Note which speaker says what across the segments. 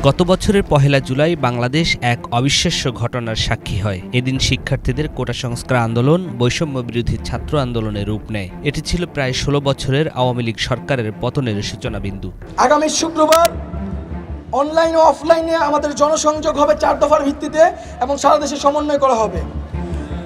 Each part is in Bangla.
Speaker 1: গত বছরের ১ জুলাই বাংলাদেশ এক অবিশ্বাস্য ঘটনার সাক্ষী হয়। এদিন শিক্ষার্থীদের কোটা সংস্কার আন্দোলন বৈষম্য বিরোধী ছাত্র আন্দোলনের রূপ নেয়। এটি ছিল প্রায় ১৬ বছরের আওয়ামী লীগ সরকারের পতনের সূচনা বিন্দু।
Speaker 2: আগামী শুক্রবার অনলাইন ও অফলাইনে আমাদের জনসংযোগ হবে ৪ দফার ভিত্তিতে এবং সারা দেশে সমন্বয় করা হবে।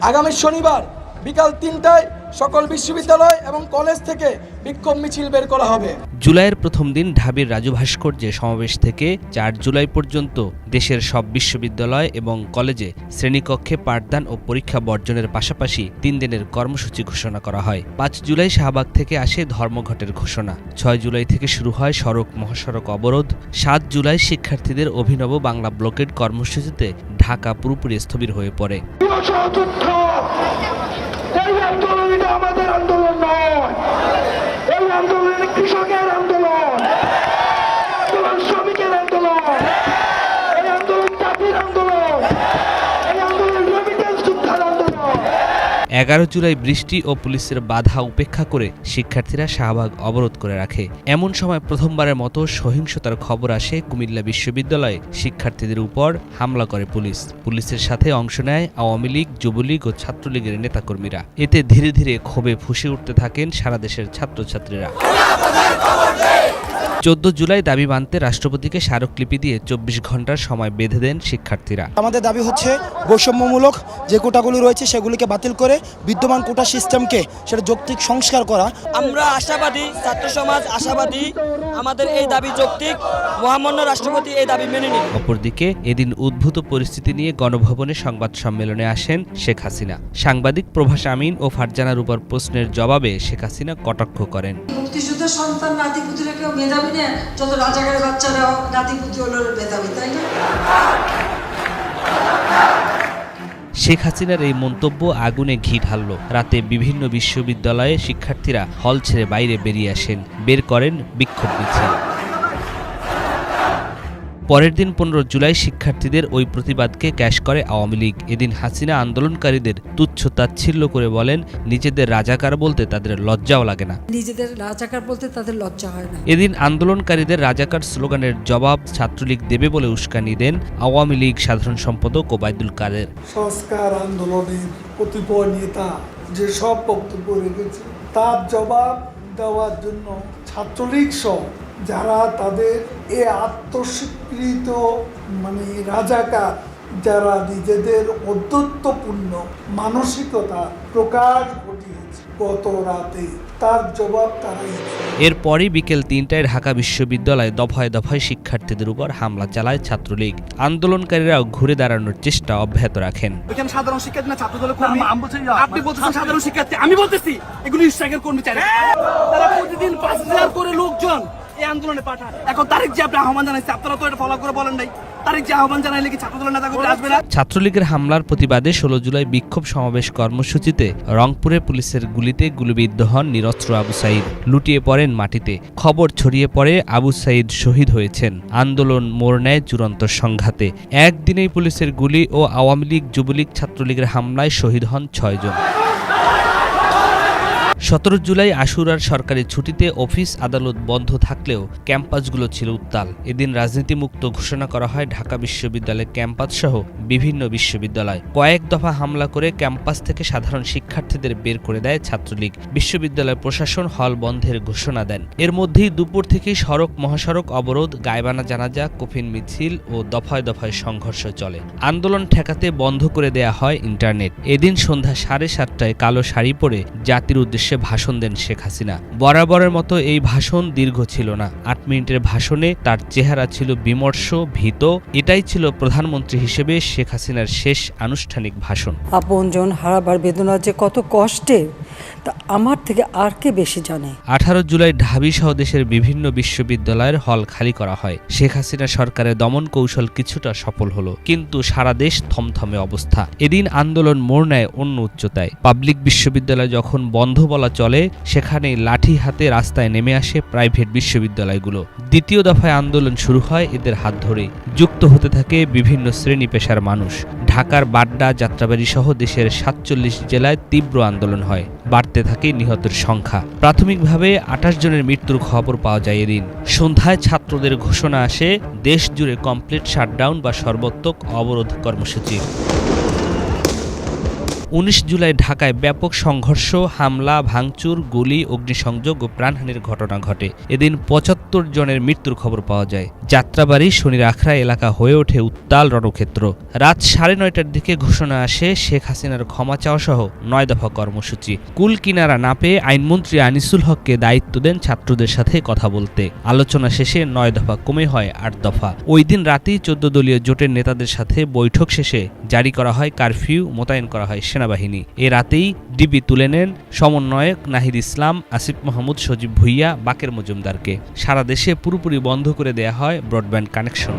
Speaker 2: আগামী শনিবার বিকাল ৩টায় সকল বিশ্ববিদ্যালয় এবং কলেজ থেকে বিক্ষোভ মিছিল বের করা হবে।
Speaker 1: জুলাইয়ের প্রথম দিন ঢাবির রাজু ভাস্কর্যে সমাবেশ থেকে ৪ জুলাই পর্যন্ত দেশের সব বিশ্ববিদ্যালয় এবং কলেজে শ্রেণীকক্ষে পাঠদান ও পরীক্ষা বর্জনের পাশাপাশি ৩ দিনের কর্মসূচি ঘোষণা করা হয়। ৫ জুলাই শাহবাগ থেকে আসে ধর্মঘটের ঘোষণা। ৬ জুলাই থেকে শুরু হয় সড়ক মহাসড়ক অবরোধ। ৭ জুলাই শিক্ষার্থীদের অভিনব বাংলা ব্লকেড কর্মসূচিতে ঢাকা পুরোপুরি স্থবির হয়ে পড়ে।
Speaker 3: আমাদের আন্দোলন নয়, এই আন্দোলন কৃষকের আন্দোলন, শ্রমিকের আন্দোলন, এই আন্দোলন জাতির আন্দোলন, এই আন্দোলন রেমিটেন্স যোদ্ধার আন্দোলন।
Speaker 1: ১১ জুলাই বৃষ্টি ও পুলিশের বাধা উপেক্ষা করে শিক্ষার্থীরা শাহবাগ অবরোধ করে রাখে। এমন সময় প্রথমবারের মতো সহিংসতার খবর আসে কুমিল্লা বিশ্ববিদ্যালয়ে। শিক্ষার্থীদের উপর হামলা করে পুলিশ। পুলিশের সাথে অংশ নেয় আওয়ামী লীগ, যুবলীগ ও ছাত্রলীগের নেতাকর্মীরা। এতে ধীরে ধীরে ক্ষোভে ফুঁসে উঠতে থাকেন সারা দেশের ছাত্রছাত্রীরা। ১৪ জুলাই দাবি মানতে রাষ্ট্রপতিকে স্মারকলিপি দিয়ে ২৪ ঘন্টার সময় বেঁধে দেন শিক্ষার্থীরা।
Speaker 4: আমাদের দাবি হচ্ছে বৈষম্যমূলক যে কোটাগুলি রয়েছে সেগুলিকে বাতিল করে বিদ্যমান কোটা সিস্টেমকে সেটা যৌক্তিক সংস্কার করা।
Speaker 5: আমরা আশাবাদী, ছাত্র সমাজ আশাবাদী, আমাদের এই দাবি যৌক্তিক, মহামান্য রাষ্ট্রপতি এই দাবি মেনে নিন।
Speaker 1: অপরদিকে এদিন উদ্ভূত পরিস্থিতি নিয়ে গণভবনে সংবাদ সম্মেলনে আসেন শেখ হাসিনা। সাংবাদিক প্রভাস আমিন ও ফারজানার উপর প্রশ্নের জবাবে শেখ হাসিনা কটাক্ষ করেন।
Speaker 6: মুক্তিযুদ্ধের সন্তান নাতিপুতিরা কেউ মেধাবী না, যত রাজাকারের বাচ্চারা নাতিপুতি হলো মেধাবী, তাই না?
Speaker 1: শেখ হাসিনার এই মন্তব্য আগুনে ঘি ঢালল। রাতে বিভিন্ন বিশ্ববিদ্যালয়ে শিক্ষার্থীরা হল ছেড়ে বাইরে বেরিয়ে আসেন, বের করেন বিক্ষোভ মিছিল। পরের দিন ১৫ জুলাই শিক্ষার্থীদের ওই প্রতিবাদকে ক্যাশ করে আওয়ামী লীগ। এদিন হাসিনা আন্দোলনকারীদের তুচ্ছ তাচ্ছিল্য করে বলেন, নিজেদের রাজাকার বলতে তাদের লজ্জাও লাগে না।
Speaker 6: নিজেদের রাজাকার বলতে তাদের লজ্জা হয় না।
Speaker 1: এদিন আন্দোলনকারীদের রাজাকার স্লোগানের জবাব ছাত্রলীগ দেবে বলে উস্কানি দেন আওয়ামী লীগ সাধারণ সম্পাদক ওবায়দুল কাদের।
Speaker 7: সংস্কার আন্দোলনের কতিপয় নেতা যে সব বক্তব্য রেখেছে তার জবাব দেওয়ার জন্য ছাত্রলীগ সহ যারা তাদের এ আত্মস্বীকৃত রাজাকার, যারা নিজেদের অদ্যত্বপূর্ণ মানসিকতা প্রকাশ ঘটিয়েছে গত রাতে, তার জবাব তারাই।
Speaker 1: এরপরই বিকেল ৩টায় ঢাকা বিশ্ববিদ্যালয়ে দফায় দফায় শিক্ষার্থীদের উপর হামলা চালায় ছাত্রলীগ। আন্দোলনকারীরাও ঘুরে দাঁড়ানোর চেষ্টা অব্যাহত রাখেন।
Speaker 5: সাধারণ শিক্ষার্থী না, ছাত্র দলের কর্মী। আপনি বলতেছেন সাধারণ শিক্ষার্থী, আমি বলতেছি এগুলো স্ট্রাইকের কর্মী চাই। তারা প্রতিদিন ৫,০০০ করে লোকজন এই আন্দোলনে পাঠান। এখন তারিখ যে আপনি আহ্বান জানাইছে, আপনারা তো এটা ফলো করে বলেন নাই। তারিখ যে আহ্বান জানাইলে কি ছাত্রদলের নেতাকর্মী আসবে না?
Speaker 1: ছাত্রলীগের হামলার প্রতিবাদে ১৬ জুলাই বিক্ষোভ সমাবেশ কর্মসূচিতে রংপুরে পুলিশের গুলিতে গুলিবিদ্ধ হন নিরস্ত্র আবু সাঈদ। লুটিয়ে পড়েন মাটিতে। খবর ছড়িয়ে পড়ে আবু সাঈদ শহীদ হয়েছেন। আন্দোলন মোড় নেয় চূড়ান্ত সংঘাতে। একদিনেই পুলিশের গুলি ও আওয়ামী লীগ, যুবলীগ, ছাত্রলীগের হামলায় শহীদ হন ৬ জন। ১৭ জুলাই আশুরার সরকারি ছুটিতে অফিস আদালত বন্ধ থাকলেও ক্যাম্পাসগুলো ছিল উত্তাল। এদিন রাজনীতিমুক্ত ঘোষণা করা হয় ঢাকা বিশ্ববিদ্যালয়ের ক্যাম্পাস সহ বিভিন্ন বিশ্ববিদ্যালয়। কয়েক দফা হামলা করে ক্যাম্পাস থেকে সাধারণ শিক্ষার্থীদের বের করে দেয় ছাত্রলীগ। বিশ্ববিদ্যালয় প্রশাসন হল বন্ধের ঘোষণা দেন। এর মধ্যেই দুপুর থেকেই সড়ক মহাসড়ক অবরোধ, গায়বানা জানাজা, কফিন মিছিল ও দফায় দফায় সংঘর্ষ চলে। আন্দোলন ঠেকাতে বন্ধ করে দেয়া হয় ইন্টারনেট। এদিন সন্ধ্যা ৭:৩০টায় কালো শাড়ি পরে জাতির উদ্দেশ্যে ভাষণ দেন শেখ হাসিনা। বরাবরের মতো এই ভাষণ দীর্ঘ ছিল না। ৮ মিনিটের ভাষণে তার চেহারা ছিল বিমর্ষ, ভীত। এটাই ছিল প্রধানমন্ত্রী হিসেবে শেখ হাসিনার শেষ আনুষ্ঠানিক ভাষণ।
Speaker 6: আপনজন হারাবার বেদনা যে কত কষ্টের তা আমার থেকে আর কে বেশি জানে।
Speaker 1: ১৮ জুলাই ঢাবি সহ দেশের বিভিন্ন বিশ্ববিদ্যালয়ের হল খালি করা হয়। শেখ হাসিনা সরকারের দমন কৌশল কিছুটা সফল হলো, কিন্তু সারা দেশ থমথমে অবস্থা। এদিন আন্দোলন মোড় নেয় অন্য উচ্চতায়। পাবলিক বিশ্ববিদ্যালয় যখন বন্ধ বলা বলা চলে সেখানেই লাঠি হাতে রাস্তায় নেমে আসে প্রাইভেট বিশ্ববিদ্যালয়গুলো। দ্বিতীয় দফায় আন্দোলন শুরু হয় এদের হাত ধরে। যুক্ত হতে থাকে বিভিন্ন শ্রেণী পেশার মানুষ। ঢাকার বাড্ডা, যাত্রাবাড়ী সহ দেশের ৪৭ জেলায় তীব্র আন্দোলন হয়। বাড়তে থাকে নিহতের সংখ্যা। প্রাথমিকভাবে ২৮ জনের মৃত্যুর খবর পাওয়া যায় এদিন। সন্ধ্যায় ছাত্রদের ঘোষণা আসে দেশ জুড়ে কমপ্লিট শাটডাউন বা সর্বাত্মক অবরোধ কর্মসূচি। ১৯ জুলাই ঢাকায় ব্যাপক সংঘর্ষ, হামলা, ভাঙচুর, গুলি, অগ্নিসংযোগ ও প্রাণহানির ঘটনা ঘটে। এদিন ৭৫ জনের মৃত্যুর খবর পাওয়া যায়। যাত্রাবাড়ি, শনির আখড়া এলাকা হয়ে ওঠে উত্তাল রণক্ষেত্র। রাত ৯:৩০টার দিকে ঘোষণা আসে শেখ হাসিনার ক্ষমা চাওয়া সহ ৯ দফা কর্মসূচি। কুল কিনারা না পেয়ে আইনমন্ত্রী আনিসুল হককে দায়িত্ব দেন ছাত্রদের সাথে কথা বলতে। আলোচনা শেষে ৯ দফা কমে হয় ৮ দফা। ওই দিন রাতেই ১৪ দলীয় জোটের নেতাদের সাথে বৈঠক শেষে জারি করা হয় কারফিউ, মোতায়েন করা হয় সেনাবাহিনী। এ রাতেই ডিবি তুলে নেন সমন্বয়ক নাহিদ ইসলাম, আসিফ মাহমুদ, সজীব ভুইয়া, বাকের মজুমদারকে। সারা দেশে পুরোপুরি বন্ধ করে দেয়া হয় ব্রডব্যান্ড কানেকশন।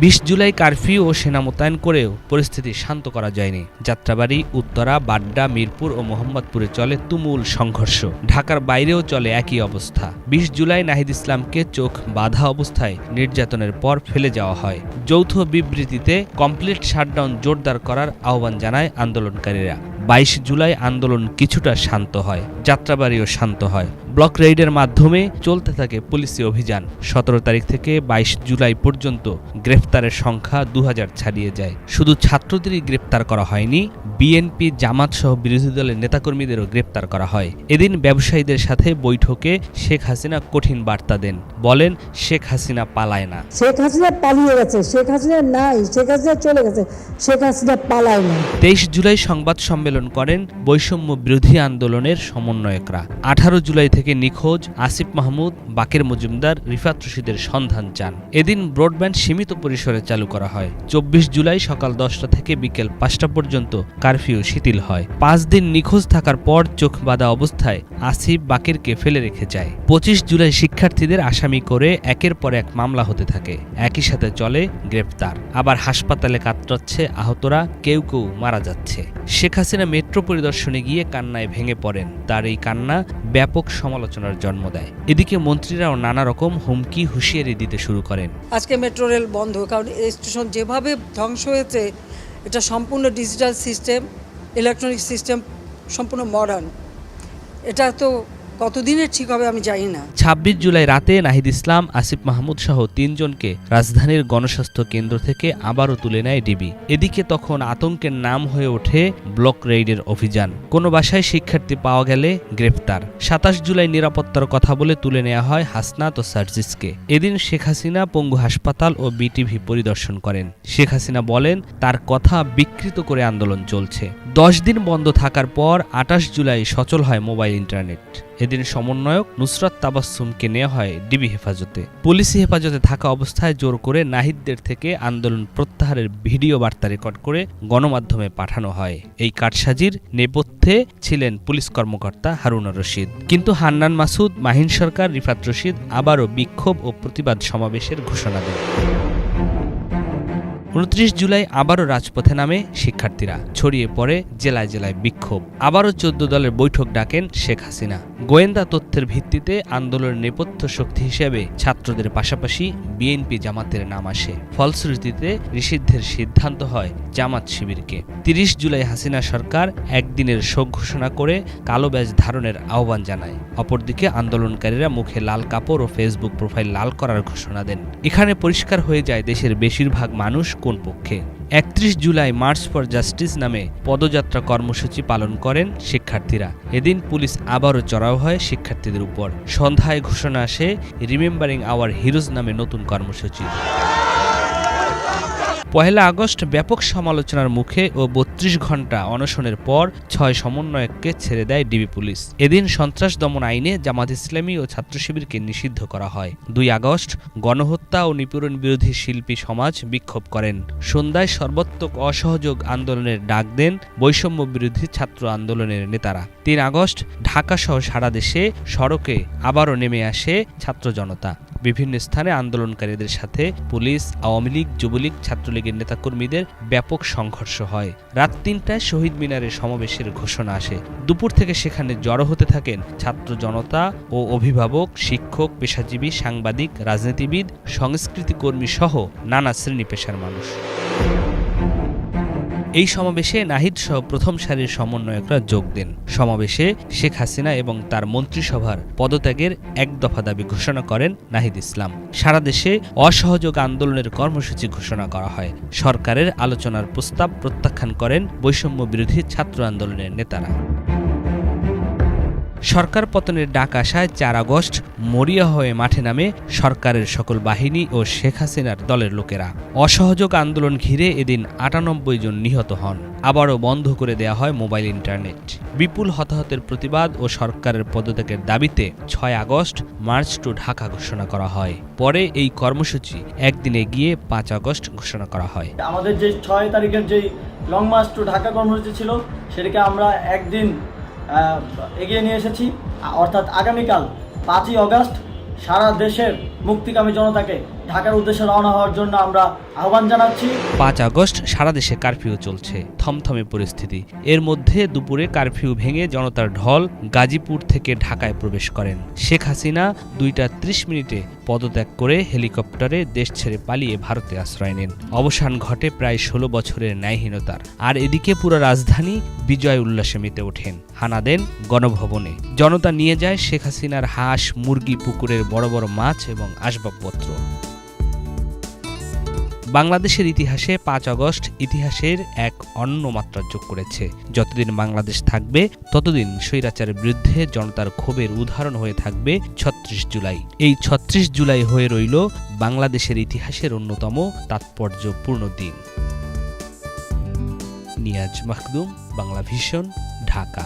Speaker 1: ২০ জুলাই কারফিউ ও সেনা মোতায়েন করেও পরিস্থিতি শান্ত করা যায়নি। যাত্রাবাড়ি, উত্তরা, বাড্ডা, মিরপুর ও মোহাম্মদপুরে চলে তুমুল সংঘর্ষ। ঢাকার বাইরেও চলে একই অবস্থা। ২০ জুলাই নাহিদ ইসলামকে চোখ বাঁধা অবস্থায় নির্যাতনের পর ফেলে যাওয়া হয়। যৌথ বিবৃতিতে কমপ্লিট শাটডাউন জোরদার করার আহ্বান জানায় আন্দোলনকারীরা। ২২ জুলাই আন্দোলন কিছুটা শান্ত হয়, যাত্রাবাড়িও শান্ত হয়। ব্লক রেইডের মাধ্যমে চলতে থাকে পুলিশি অভিযান। ১৭ তারিখ থেকে ২২ জুলাই পর্যন্ত গ্রেফতারের সংখ্যা ২০০০ ছাড়িয়ে যায়। শুধু ছাত্রদেরই গ্রেপ্তার করা হয়নি, বিএনপি, জামাত সহ বিরোধী দলের নেতাকর্মীদেরও গ্রেপ্তার করা হয়। এদিন ব্যবসায়ীদের সাথে বৈঠকে শেখ হাসিনা কঠিন বার্তা দেন। বলেন, শেখ হাসিনা পালায় না।
Speaker 8: শেখ হাসিনা পালিয়ে গেছে, শেখ হাসিনা নাই, শেখ হাসিনা চলে গেছে, শেখ হাসিনা পালায় না।
Speaker 1: ২৩ জুলাই সংবাদ সম্মেলন করেন বৈষম্য বিরোধী আন্দোলনের সমন্বয়করা। ১৮ জুলাই থেকে নিখোঁজ আসিফ মাহমুদ, বাকের মজুমদার, রিফাত রশিদের সন্ধান চান। এদিন ব্রডব্যান্ড সীমিত পরিসরে চালু করা হয়। ২৪ জুলাই সকাল ১০টা থেকে বিকেল ৫টা পর্যন্ত কারফিউ শিথিল হয়। ৫ দিন নিখোঁজ থাকার পর চোখ বাঁধা অবস্থায় আসিফ বাকেরকে ফেলে রেখে যায়। ২৫ জুলাই শিক্ষার্থীদের আসামি করে একের পর এক মামলা হতে থাকে। একই সাথে চলে গ্রেপ্তার। আবার হাসপাতালে কাতরাচ্ছে আহতরা, কেউ কেউ মারা যাচ্ছে। শেখ হাসিনা মেট্রো পরিদর্শনে গিয়ে কান্নায় ভেঙে পড়েন। তার এই কান্না ব্যাপক সমালোচনার জন্ম দেয়। এদিকে মন্ত্রীরাও নানা রকম হুমকি, হুঁশিয়ারি দিতে শুরু করেন।
Speaker 6: আজকে মেট্রো রেল বন্ধ, কারণ এই স্টেশন যেভাবে ধ্বংস হয়েছে এটা সম্পূর্ণ ডিজিটাল সিস্টেম, ইলেকট্রনিক সিস্টেম, সম্পূর্ণ মডার্ন। এটা তো কতদিনের ঠিক হবে আমি জানি না। ২৬ জুলাই রাতে নাহিদ ইসলাম, আসিফ মাহমুদ সহ ৩ জনকে রাজধানীর গণস্বাস্থ্য কেন্দ্র থেকে আবারও তুলে নেয় ডিবি। এদিকে তখন আতঙ্কের নাম হয়ে ওঠে ব্লক রেইডের অভিযান। কোনো বাসায় শিক্ষার্থী পাওয়া গেলে গ্রেপ্তার। ২৭ জুলাই নিরাপত্তার কথা বলে তুলে নেওয়া হয় হাসনাত ও সার্জিসকে। এদিন শেখ হাসিনা পঙ্গু হাসপাতাল ও বিটিভি পরিদর্শন করেন। শেখ হাসিনা বলেন, তার কথা বিকৃত করে আন্দোলন চলছে। ১০ দিন বন্ধ থাকার পর ২৮ জুলাই সচল হয় মোবাইল ইন্টারনেট। এদিন সমন্বয়ক নুসরাত তাবাসসুমকে নেওয়া হয় ডিবি হেফাজতে। পুলিশি হেফাজতে থাকা অবস্থায় জোর করে নাহিদদের থেকে আন্দোলন প্রত্যাহারের ভিডিও বার্তা রেকর্ড করে গণমাধ্যমে পাঠানো হয়। এই কারসাজির নেপথ্যে ছিলেন পুলিশ কর্মকর্তা হারুনুর রশিদ। কিন্তু হান্নান মাসুদ, মাহিন সরকার, রিফাত রশিদ আবারও বিক্ষোভ ও প্রতিবাদ সমাবেশের ঘোষণা দেন। ২৯ জুলাই আবারও রাজপথে নামে শিক্ষার্থীরা। ছড়িয়ে পড়ে জেলায় জেলায় বিক্ষোভ। আবারও ১৪ দলের বৈঠক ডাকেন শেখ হাসিনা। গোয়েন্দা তথ্যের ভিত্তিতে আন্দোলনের নেপথ্য শক্তি হিসেবে ছাত্রদের পাশাপাশি বিএনপি, জামাতের নাম আসে। ফলশ্রুতিতে নিষিদ্ধের সিদ্ধান্ত হয় জামাত শিবিরকে। ৩০ জুলাই হাসিনা সরকার একদিনের শোক ঘোষণা করে কালো ব্যাজ ধারণের আহ্বান জানায়। অপরদিকে আন্দোলনকারীরা মুখে লাল কাপড় ও ফেসবুক প্রোফাইল লাল করার ঘোষণা দেন। এখানে পরিষ্কার হয়ে যায় দেশের বেশিরভাগ মানুষ কোন পক্ষে। ৩১ জুলাই মার্চ ফর জাস্টিস নামে পদযাত্রা কর্মসূচি পালন করেন শিক্ষার্থীরা। এদিন পুলিশ আবারও চড়াও হয় শিক্ষার্থীদের উপর। সন্ধ্যায় ঘোষণা আসে রিমেম্বারিং আওয়ার হিরোজ নামে নতুন কর্মসূচি। ১ আগস্ট ব্যাপক সমালোচনার মুখে ও ৩২ ঘণ্টা অনশনের পর ৬ সমন্বয়ককে ছেড়ে দেয় ডিবি পুলিশ। এদিন সন্ত্রাস দমন আইনে জামাত ইসলামী ও ছাত্র শিবিরকে নিষিদ্ধ করা হয়। ২ আগস্ট গণহত্যা ও নিপীড়ন বিরোধী শিল্পী সমাজ বিক্ষোভ করেন। সন্ধ্যায় সর্বাত্মক অসহযোগ আন্দোলনের ডাক দেন বৈষম্য বিরোধী ছাত্র আন্দোলনের নেতারা।
Speaker 1: 3 আগস্ট ঢাকাসহ সারা দেশে সড়কে আবারও নেমে আসে ছাত্র জনতা। বিভিন্ন স্থানে আন্দোলনকারীদের সাথে পুলিশ, আওয়ামী লীগ, যুবলীগ, ছাত্রলীগের নেতাকর্মীদের ব্যাপক সংঘর্ষ হয়। রাত 3টায় শহীদ মিনারে সমাবেশের ঘোষণা আসে। দুপুর থেকে সেখানে জড়ো হতে থাকেন ছাত্র জনতা ও অভিভাবক, শিক্ষক, পেশাজীবী, সাংবাদিক, রাজনীতিবিদ, সংস্কৃতি কর্মী সহ নানা শ্রেণী পেশার মানুষ। এই সমাবেশে নাহিদ সহ প্রথম সারির সমন্বয়করা যোগ দেন। সমাবেশে শেখ হাসিনা এবং তার মন্ত্রিসভার পদত্যাগের এক দফা দাবি ঘোষণা করেন নাহিদ ইসলাম। সারা দেশে অসহযোগ আন্দোলনের কর্মসূচি ঘোষণা করা হয়। সরকারের আলোচনার প্রস্তাব প্রত্যাখ্যান করেন বৈষম্য বিরোধী ছাত্র আন্দোলনের নেতারা। সরকার পতনের ডাক আসায় 4 আগস্ট মরিয়া হয়ে মাঠে নামে সরকারের সকল বাহিনী ও শেখ হাসিনার দলের লোকেরা। অসহযোগ আন্দোলন ঘিরে এদিন 98 জন নিহত হন। আবারও বন্ধ করে দেয়া হয় মোবাইল ইন্টারনেট। বিপুল হতাহতের প্রতিবাদ ও সরকারের পদত্যাগের দাবিতে 6 আগস্ট মার্চ টু ঢাকা ঘোষণা করা হয়। পরে এই কর্মসূচি একদিনে গিয়ে 5 আগস্ট ঘোষণা করা হয়।
Speaker 9: আমাদের যে 6 তারিখের যেই লং মার্চ টু ঢাকা কর্মসূচি ছিল সেটাকে আমরা একদিন এগিয়ে নিয়ে এসেছি, অর্থাৎ আগামীকাল 5ই আগস্ট সারা দেশের মুক্তিকামী জনতাকে ঢাকার উদ্দেশ্যে রওনা হওয়ার জন্য আমরা আহ্বান জানাচ্ছি।
Speaker 1: 5 আগস্ট সারা দেশে কারফিউ চলছে, থমথমে পরিস্থিতি। এর মধ্যে দুপুরে কারফিউ ভেঙে জনতার ঢল গাজীপুর থেকে ঢাকায় প্রবেশ করেন। শেখ হাসিনা 2:30 পদত্যাগ করে হেলিকপ্টারে দেশ ছেড়ে পালিয়ে ভারতে আশ্রয় নেন। অবসান ঘটে প্রায় 16 বছরের ন্যায়হীনতার। আর এদিকে পুরো রাজধানী বিজয় উল্লাসে মেতে ওঠেন। হানা দেন গণভবনে। জনতা নিয়ে যায় শেখ হাসিনার হাঁস, মুরগি, পুকুরের বড় বড় মাছ এবং আসবাবপত্র। বাংলাদেশের ইতিহাসে 5 আগস্ট ইতিহাসের এক অন্য মাত্রা যোগ করেছে। যতদিন বাংলাদেশ থাকবে ততদিন স্বৈরাচারের বিরুদ্ধে জনতার ক্ষোভের উদাহরণ হয়ে থাকবে 36 জুলাই। এই 36 জুলাই হয়ে রইল বাংলাদেশের ইতিহাসের অন্যতম তাৎপর্যপূর্ণ দিন। নিয়াজ মাখদুম, বাংলা ভিশন, ঢাকা।